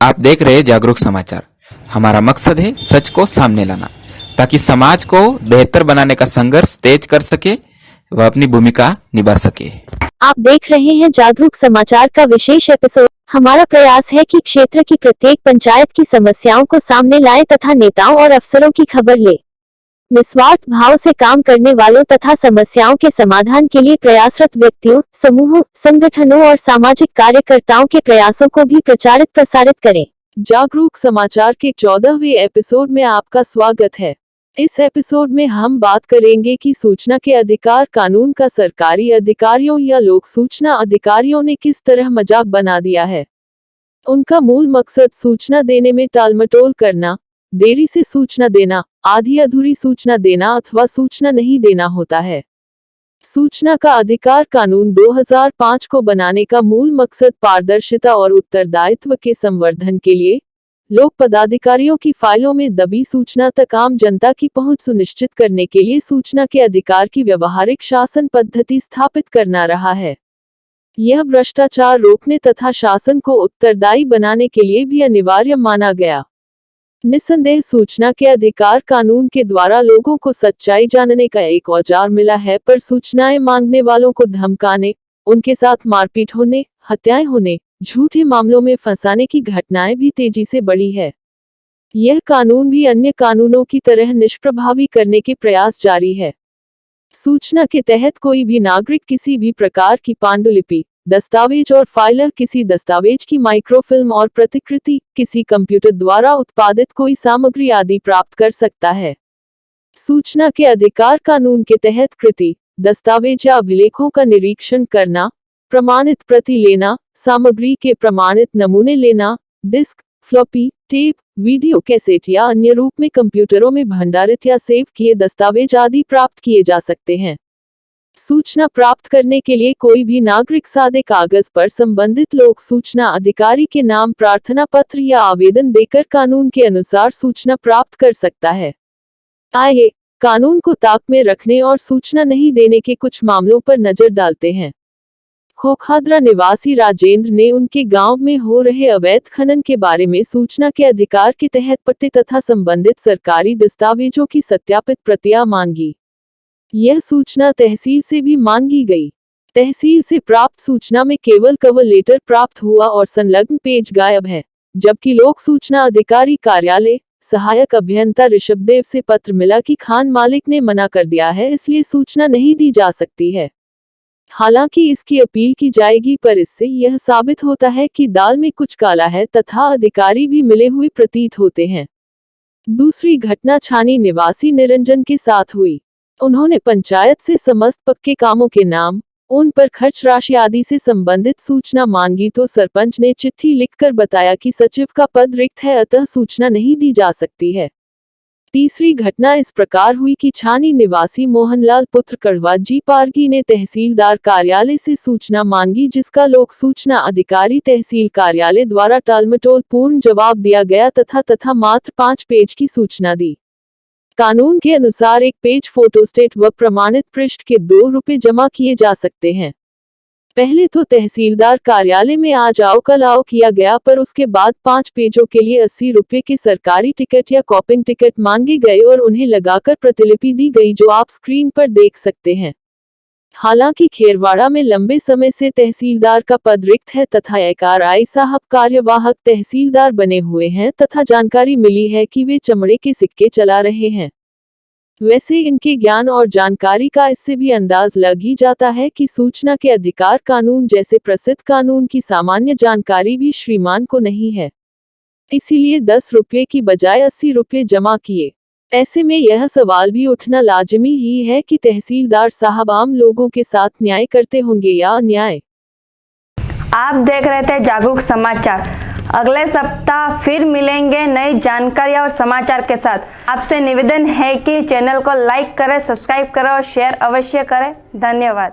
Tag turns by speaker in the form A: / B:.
A: आप देख रहे हैं जागरूक समाचार। हमारा मकसद है सच को सामने लाना, ताकि समाज को बेहतर बनाने का संघर्ष तेज कर सके व अपनी भूमिका निभा सके।
B: आप देख रहे हैं जागरूक समाचार का विशेष एपिसोड। हमारा प्रयास है कि क्षेत्र की प्रत्येक पंचायत की समस्याओं को सामने लाएं तथा नेताओं और अफसरों की खबर ले। निस्वार्थ भाव से काम करने वालों तथा समस्याओं के समाधान के लिए प्रयासरत व्यक्तियों, समूहों, संगठनों और सामाजिक कार्यकर्ताओं के प्रयासों को भी प्रचारित प्रसारित करें।
C: जागरूक समाचार के 14वें एपिसोड में आपका स्वागत है। इस एपिसोड में हम बात करेंगे कि सूचना के अधिकार कानून का सरकारी अधिकारियों या लोक सूचना अधिकारियों ने किस तरह मजाक बना दिया है। उनका मूल मकसद सूचना देने में टालमटोल करना, देरी से सूचना देना, आधी अधूरी सूचना देना अथवा सूचना नहीं देना होता है। सूचना का अधिकार कानून 2005 को बनाने का मूल मकसद पारदर्शिता और उत्तरदायित्व के संवर्धन के लिए लोक पदाधिकारियों की फाइलों में दबी सूचना तक आम जनता की पहुंच सुनिश्चित करने के लिए सूचना के अधिकार की व्यवहारिक शासन पद्धति स्थापित करना रहा है। यह भ्रष्टाचार रोकने तथा शासन को उत्तरदायी बनाने के लिए भी अनिवार्य माना गया। निस्संदेह सूचना के अधिकार कानून के द्वारा लोगों को सच्चाई जानने का एक औजार मिला है, पर सूचनाएं मांगने वालों को धमकाने, उनके साथ मारपीट होने, हत्याएं होने, झूठे मामलों में फंसाने की घटनाएं भी तेजी से बढ़ी है। यह कानून भी अन्य कानूनों की तरह निष्प्रभावी करने के प्रयास जारी है। सूचना के तहत कोई भी नागरिक किसी भी प्रकार की पांडुलिपि, दस्तावेज और फाइल, किसी दस्तावेज की माइक्रोफिल्म और प्रतिकृति, किसी कंप्यूटर द्वारा उत्पादित कोई सामग्री आदि प्राप्त कर सकता है। सूचना के अधिकार कानून के तहत कृति, दस्तावेज या अभिलेखों का निरीक्षण करना, प्रमाणित प्रति लेना, सामग्री के प्रमाणित नमूने लेना, disc, floppy, tape, video cassette या अन्य रूप में कंप्यूटरों में भंडारित या सेव किए दस्तावेज आदि प्राप्त किए जा सकते हैं। सूचना प्राप्त करने के लिए कोई भी नागरिक सादे कागज पर संबंधित लोक सूचना अधिकारी के नाम प्रार्थना पत्र या आवेदन देकर कानून के अनुसार सूचना प्राप्त कर सकता है। आइए कानून को ताक में रखने और सूचना नहीं देने के कुछ मामलों पर नजर डालते हैं। खोखादरा निवासी राजेंद्र ने उनके गांव में हो रहे अवैध खनन के बारे में सूचना के अधिकार के तहत पट्टे तथा संबंधित सरकारी दस्तावेजों की सत्यापित प्रतियां मांगी। यह सूचना तहसील से भी मांगी गई। तहसील से प्राप्त सूचना में केवल कवर लेटर प्राप्त हुआ और संलग्न पेज गायब है, जबकि लोक सूचना अधिकारी कार्यालय सहायक अभियंता ऋषभदेव से पत्र मिला कि खान मालिक ने मना कर दिया है, इसलिए सूचना नहीं दी जा सकती है। हालांकि इसकी अपील की जाएगी, पर इससे यह साबित होता है कि दाल में कुछ काला है तथा अधिकारी भी मिले हुए प्रतीत होते हैं। दूसरी घटना छानी निवासी निरंजन के साथ हुई। उन्होंने पंचायत से समस्त पक्के कामों के नाम, उन पर खर्च राशि आदि से संबंधित सूचना मांगी तो सरपंच ने चिट्ठी लिखकर बताया कि सचिव का पद रिक्त है, अतः सूचना नहीं दी जा सकती है। तीसरी घटना इस प्रकार हुई कि छानी निवासी मोहनलाल पुत्र कड़वा जी पारगी ने तहसीलदार कार्यालय से सूचना मांगी, जिसका लोक सूचना अधिकारी तहसील कार्यालय द्वारा टालमटोल पूर्ण जवाब दिया गया तथा मात्र 5 पेज की सूचना दी। कानून के अनुसार एक पेज फोटोस्टेट व प्रमाणित पृष्ठ के 2 रुपए जमा किए जा सकते हैं। पहले तो तहसीलदार कार्यालय में आज आओ कल आओ किया गया, पर उसके बाद 5 पेजों के लिए 80 रुपए के सरकारी टिकट या कॉपिंग टिकट मांगे गए और उन्हें लगाकर प्रतिलिपि दी गई, जो आप स्क्रीन पर देख सकते हैं। हालांकि खेरवाड़ा में लंबे समय से तहसीलदार का पद रिक्त है तथा एकाराई साहब कार्यवाहक तहसीलदार बने हुए हैं तथा जानकारी मिली है कि वे चमड़े के सिक्के चला रहे हैं। वैसे इनके ज्ञान और जानकारी का इससे भी अंदाज लग ही जाता है कि सूचना के अधिकार कानून जैसे प्रसिद्ध कानून की सामान्य जानकारी भी श्रीमान को नहीं है। इसीलिए 10 रुपये की बजाय 80 रुपये जमा किए। ऐसे में यह सवाल भी उठना लाजिमी ही है कि तहसीलदार साहब आम लोगों के साथ न्याय करते होंगे या अन्याय।
D: आप देख रहे थे जागरूक समाचार। अगले सप्ताह फिर मिलेंगे नई जानकारी और समाचार के साथ। आपसे निवेदन है कि चैनल को लाइक करें, सब्सक्राइब करें और शेयर अवश्य करें। धन्यवाद।